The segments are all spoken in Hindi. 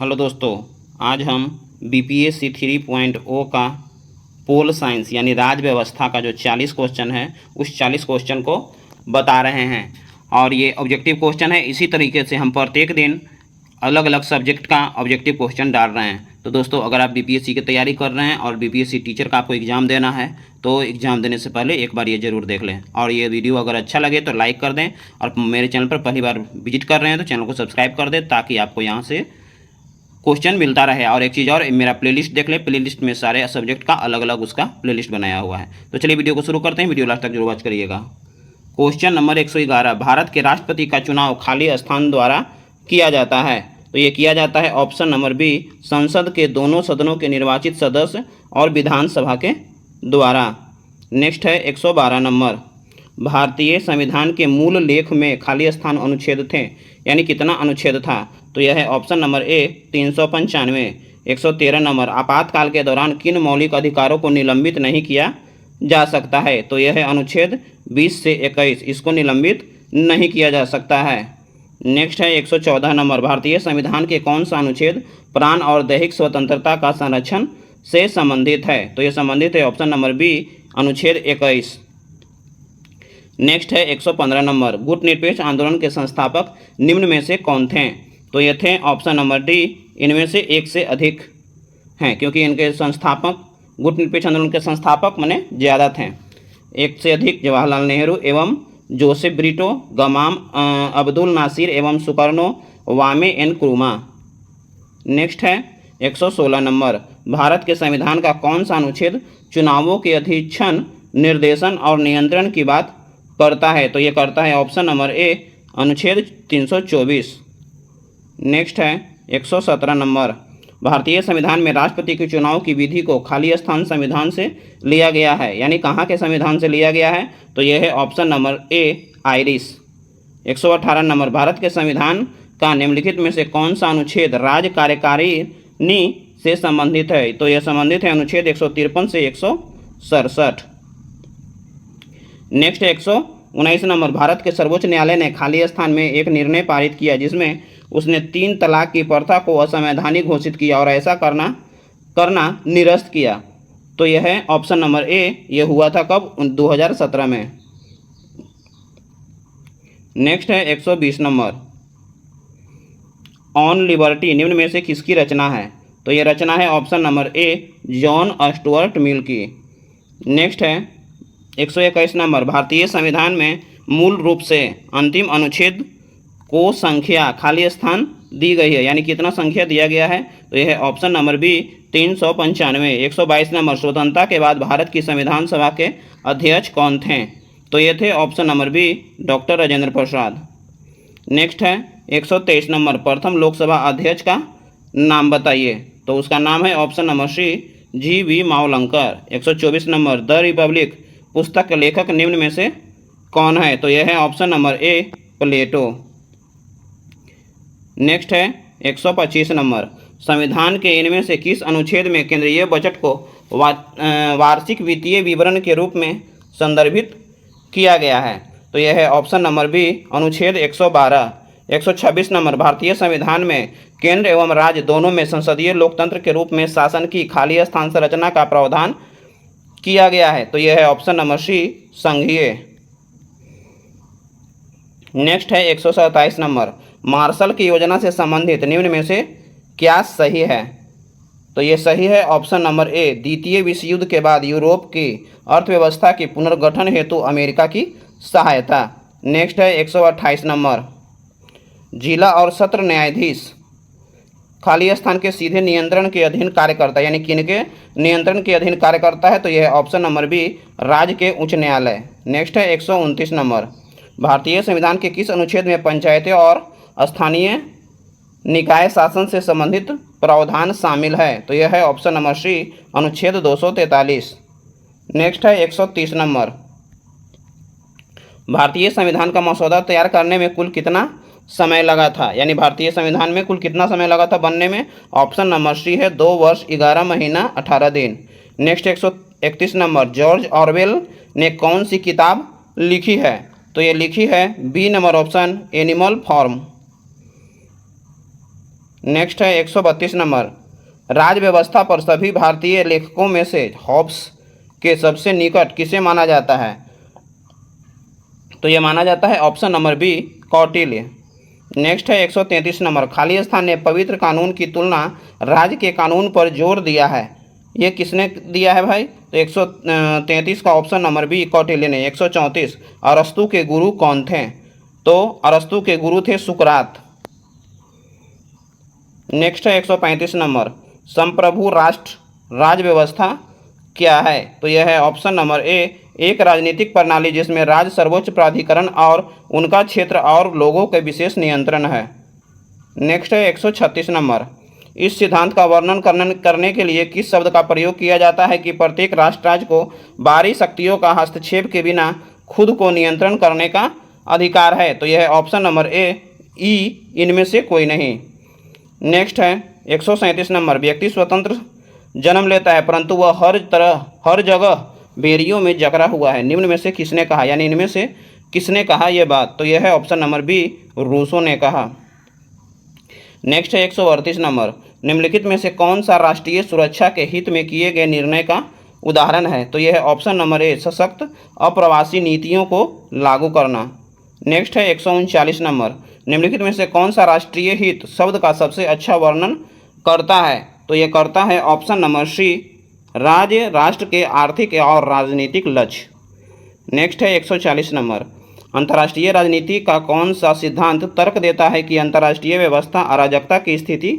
हेलो दोस्तों, आज हम बीपीएससी 3.0 का पोल साइंस यानी राज्य व्यवस्था का जो 40 क्वेश्चन है उस 40 क्वेश्चन को बता रहे हैं। और ये ऑब्जेक्टिव क्वेश्चन है। इसी तरीके से हम प्रत्येक दिन अलग अलग सब्जेक्ट का ऑब्जेक्टिव क्वेश्चन डाल रहे हैं। तो दोस्तों, अगर आप बीपीएससी की तैयारी कर रहे हैं और बीपीएससी टीचर का आपको एग्ज़ाम देना है तो एग्ज़ाम देने से पहले एक बार ये ज़रूर देख लें। और ये वीडियो अगर अच्छा लगे तो लाइक कर दें, और मेरे चैनल पर पहली बार विजिट कर रहे हैं तो चैनल को सब्सक्राइब कर दें ताकि आपको यहाँ से क्वेश्चन मिलता रहे। और एक चीज़ और, मेरा प्लेलिस्ट देख ले, प्लेलिस्ट में सारे सब्जेक्ट का अलग अलग उसका प्लेलिस्ट बनाया हुआ है। तो चलिए वीडियो को शुरू करते हैं, वीडियो लास्ट तक जरूर वॉच करिएगा। क्वेश्चन नंबर 111, भारत के राष्ट्रपति का चुनाव खाली स्थान द्वारा किया जाता है। तो ये किया जाता है ऑप्शन नंबर बी, संसद के दोनों सदनों के निर्वाचित सदस्य और विधानसभा के द्वारा। नेक्स्ट है 112 नंबर, भारतीय संविधान के मूल लेख में खाली स्थान अनुच्छेद थे, यानी कितना अनुच्छेद था। तो यह है ऑप्शन नंबर ए 395। 113 नंबर, आपातकाल के दौरान किन मौलिक अधिकारों को निलंबित नहीं किया जा सकता है। तो यह है अनुच्छेद 20 से 21, इसको निलंबित नहीं किया जा सकता है। नेक्स्ट है 114 नंबर, भारतीय संविधान के कौन सा अनुच्छेद प्राण और दैहिक स्वतंत्रता का संरक्षण से संबंधित है। तो यह संबंधित है ऑप्शन नंबर बी, अनुच्छेद 21। नेक्स्ट है 115 नंबर, गुट निरपेक्ष आंदोलन के संस्थापक निम्न में से कौन थे। तो ये थे ऑप्शन नंबर डी, इनमें से एक से अधिक हैं, क्योंकि इनके संस्थापक, गुट निरपेक्ष आंदोलन के संस्थापक माने ज़्यादा थे। एक से अधिक जवाहरलाल नेहरू एवं जोसेफ ब्रिटो, गमाम अब्दुल नासिर एवं सुकर्णो वामे एन क्रूमा। नेक्स्ट है 116 नंबर, भारत के संविधान का कौन सा अनुच्छेद चुनावों के अधीक्षण, निर्देशन और नियंत्रण की बात करता है। तो ये करता है ऑप्शन नंबर ए, अनुच्छेद 324। नेक्स्ट है 117 नंबर, भारतीय संविधान में राष्ट्रपति के चुनाव की विधि को खाली स्थान संविधान से लिया गया है, यानी कहाँ के संविधान से लिया गया है। तो यह है ऑप्शन नंबर ए, आयरिश। 118 नंबर, भारत के संविधान का निम्नलिखित में से कौन सा अनुच्छेद राज्य कार्यकारिणी से संबंधित है। तो यह संबंधित है अनुच्छेद 153 से 167। नेक्स्ट 119 नंबर, भारत के सर्वोच्च न्यायालय ने खाली स्थान में एक निर्णय पारित किया जिसमें उसने 3 तलाक की प्रथा को असंवैधानिक घोषित किया और ऐसा करना निरस्त किया। तो यह है ऑप्शन नंबर ए, यह हुआ था कब, 2017 में। नेक्स्ट है 120 नंबर, ऑन लिबर्टी निम्न में से किसकी रचना है। तो यह रचना है ऑप्शन नंबर ए, जॉन स्टुअर्ट मिल की। नेक्स्ट है 121 नंबर, भारतीय संविधान में मूल रूप से अंतिम अनुच्छेद को संख्या खाली स्थान दी गई है, यानी कितना संख्या दिया गया है। तो यह है ऑप्शन नंबर बी, 395। 122 नंबर, स्वतंत्रता के बाद भारत की संविधान सभा के अध्यक्ष कौन थे। तो ये थे option number B, doctor Rajendra Prasad. Next है 123 नंबर, प्रथम लोकसभा अध्यक्ष का नाम बताइए। तो उसका नाम है option number C, G V. Mavalankar. 124 number, the republic पुस्तक के लेखक निम्न में से कौन है। तो यह है option number A, Plato. Next है 125 नंबर, संविधान के इनमें से किस अनुच्छेद में केंद्रीय बजट को वार्षिक वित्तीय विवरण के रूप में संदर्भित किया गया है। तो यह है ऑप्शन नंबर बी, अनुच्छेद 112। 126 नंबर, भारतीय संविधान में केंद्र एवं राज्य दोनों में संसदीय लोकतंत्र के रूप में शासन की खाली स्थान संरचना का प्रावधान किया गया है। तो यह है ऑप्शन नंबर सी, संघीय। नेक्स्ट है 127 नंबर, मार्शल की योजना से संबंधित निम्न में से क्या सही है। तो ये सही है ऑप्शन नंबर ए, द्वितीय विश्व युद्ध के बाद यूरोप की अर्थव्यवस्था के पुनर्गठन हेतु अमेरिका की सहायता। नेक्स्ट है 128 नंबर, जिला और सत्र न्यायाधीश खाली स्थान के सीधे नियंत्रण के अधीन कार्य करता है, यानी किनके नियंत्रण के अधीन कार्य करता है। तो यह है ऑप्शन नंबर बी, राज्य के उच्च न्यायालय। नेक्स्ट है 129 नंबर, भारतीय संविधान के किस अनुच्छेद में पंचायतें और स्थानीय निकाय शासन से संबंधित प्रावधान शामिल है। तो यह है ऑप्शन नंबर सी, अनुच्छेद 243। नेक्स्ट है 130 नंबर, भारतीय संविधान का मसौदा तैयार करने में कुल कितना समय लगा था, यानी भारतीय संविधान में कुल कितना समय लगा था बनने में। ऑप्शन नंबर सी है, 2 वर्ष 11 महीना 18 दिन। नेक्स्ट 131 नंबर, जॉर्ज ऑरवेल ने कौन सी किताब लिखी है। तो ये लिखी है B number option, animal farm. Next है 132 नंबर, राज व्यवस्था पर सभी भारतीय लेखकों में से हॉब्स के सबसे निकट किसे माना जाता है? तो ये माना जाता है option number B, Kautilya. Next है 133 नंबर, खाली स्थान ने पवित्र कानून की तुलना राज्य के कानून पर जोर दिया है, ये किसने दिया है भाई? तो 133 का ऑप्शन नंबर बी, कौटिल्य ने। 134, अरस्तु के गुरु कौन थे? तो अरस्तु के गुरु थे सुकरात। नेक्स्ट है 135 नंबर, संप्रभु राष्ट्र राज व्यवस्था क्या है? तो यह है ऑप्शन नंबर ए, एक राजनीतिक प्रणाली जिसमें राज्य सर्वोच्च प्राधिकरण और उनका क्षेत्र और लोगों के विशेष नियंत्रण है। नेक्स्ट है 136 नंबर, इस सिद्धांत का वर्णन करने के लिए किस शब्द का प्रयोग किया जाता है कि प्रत्येक राष्ट्र को बाहरी शक्तियों का हस्तक्षेप के बिना खुद को नियंत्रण करने का अधिकार है? तो यह है ऑप्शन नंबर ए, ई, इनमें से कोई नहीं। नेक्स्ट है 137 नंबर, व्यक्ति स्वतंत्र जन्म लेता है परंतु वह हर जगह बेरियों में जकड़ा हुआ है, निम्न में से किसने कहा? यानी इनमें से किसने कहा यह बात? तो यह है ऑप्शन नंबर बी, रूसो ने कहा। नेक्स्ट है 138 नंबर, निम्नलिखित में से कौन सा राष्ट्रीय सुरक्षा के हित में किए गए निर्णय का उदाहरण है? तो यह है ऑप्शन नंबर ए, सशक्त अप्रवासी नीतियों को लागू करना। नेक्स्ट है 139 नंबर, निम्नलिखित में से कौन सा राष्ट्रीय हित शब्द का सबसे अच्छा वर्णन करता है? तो यह करता है ऑप्शन नंबर सी, राज्य राष्ट्र के आर्थिक और राजनीतिक लक्ष्य। नेक्स्ट है 140 नंबर, अंतर्राष्ट्रीय राजनीति का कौन सा सिद्धांत तर्क देता है कि अंतर्राष्ट्रीय व्यवस्था अराजकता की स्थिति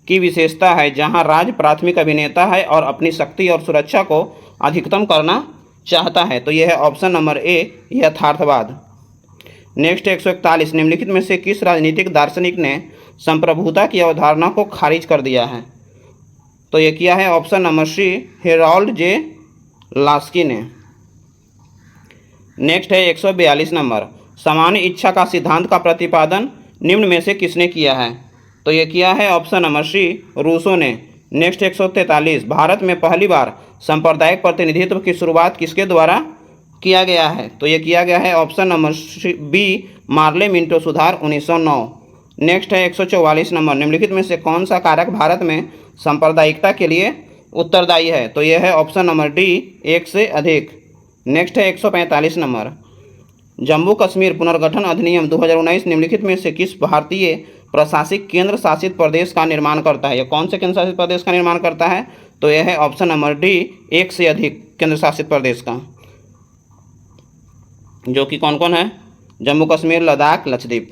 की विशेषता है जहां राज्य प्राथमिक अभिनेता है और अपनी शक्ति और सुरक्षा को अधिकतम करना चाहता है? तो यह है ऑप्शन नंबर ए, यथार्थवाद। नेक्स्ट 141, निम्नलिखित में से किस राजनीतिक दार्शनिक ने संप्रभुता की अवधारणा को खारिज कर दिया है? तो यह किया है option number C, Harold J Laski ने। नेक्स्ट है 142 नंबर, सामान्य इच्छा का सिद्धांत का प्रतिपादन निम्न में से किसने किया है? तो यह किया है ऑप्शन नंबर सी, रूसो ने। नेक्स्ट 143, भारत में पहली बार सांप्रदायिक प्रतिनिधित्व की शुरुआत किसके द्वारा किया गया है? तो यह किया गया है option number B, Morley Minto सुधार 1909। नेक्स्ट है 144 नंबर, निम्नलिखित में से कौन सा कारक भारत में सांप्रदायिकता के लिए उत्तरदायी है? तो यह है ऑप्शन नंबर डी, एक से अधिक। नेक्स्ट है 145 नंबर, जम्मू कश्मीर पुनर्गठन अधिनियम 2019 निम्नलिखित में से किस भारतीय प्रशासनिक केंद्र शासित प्रदेश का निर्माण करता है? यह कौन से केंद्र शासित प्रदेश का निर्माण करता है? तो यह है ऑप्शन नंबर डी, एक से अधिक केंद्र शासित प्रदेश का, जो कि कौन कौन है? जम्मू कश्मीर, लद्दाख, लक्षद्वीप।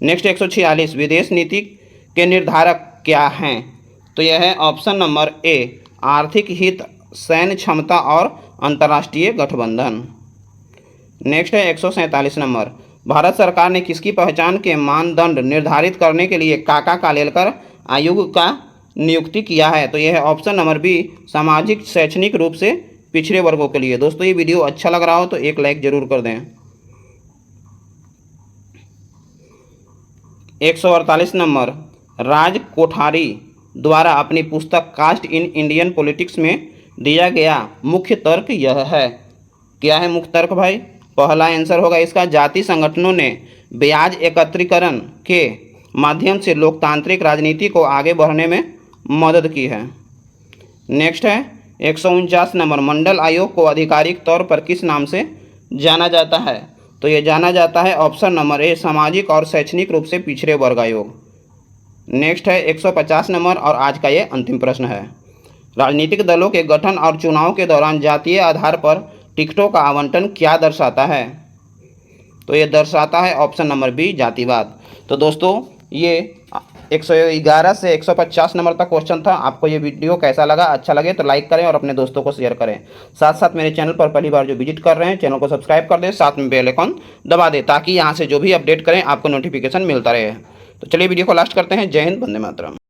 नेक्स्ट 146, विदेश नीति के निर्धारक क्या हैं? तो यह है ऑप्शन नंबर ए, आर्थिक हित, सैन्य क्षमता और अंतर्राष्ट्रीय गठबंधन। नेक्स्ट है 147 नंबर, भारत सरकार ने किसकी पहचान के मानदंड निर्धारित करने के लिए काका कालेलकर आयोग का नियुक्ति किया है? तो यह है ऑप्शन नंबर बी, सामाजिक शैक्षणिक रूप से पिछड़े वर्गों के लिए। दोस्तों ये वीडियो अच्छा लग रहा हो तो एक लाइक जरूर कर दें। 148 नंबर, राज कोठारी द्वारा अपनी पुस्तक कास्ट इन इंडियन पॉलिटिक्स में दिया गया मुख्य तर्क यह है। क्या है मुख्य तर्क भाई? पहला आंसर होगा इसका, जाति संगठनों ने ब्याज एकत्रीकरण के माध्यम से लोकतांत्रिक राजनीति को आगे बढ़ने में मदद की है। नेक्स्ट है 149 नंबर, मंडल आयोग को आधिकारिक तौर पर किस नाम से जाना जाता है? तो ये जाना जाता है ऑप्शन नंबर ए, सामाजिक और शैक्षणिक रूप से पिछड़े वर्ग आयोग। नेक्स्ट है 150 नंबर और आज का ये अंतिम प्रश्न है, राजनीतिक दलों के गठन और चुनाव के दौरान जातीय आधार पर टिकटों का आवंटन क्या दर्शाता है? तो ये दर्शाता है ऑप्शन नंबर बी, जातिवाद। तो दोस्तों ये 111 से 150 नंबर तक क्वेश्चन था। आपको ये वीडियो कैसा लगा? अच्छा लगे तो लाइक करें और अपने दोस्तों को शेयर करें। साथ साथ मेरे चैनल पर पहली बार जो विजिट कर रहे हैं चैनल को सब्सक्राइब कर दें, साथ में बेल आइकन दबा दें ताकि यहाँ से जो भी अपडेट करें आपको नोटिफिकेशन मिलता रहे। तो चलिए वीडियो को लास्ट करते हैं। जय हिंद, वंदे मातरम।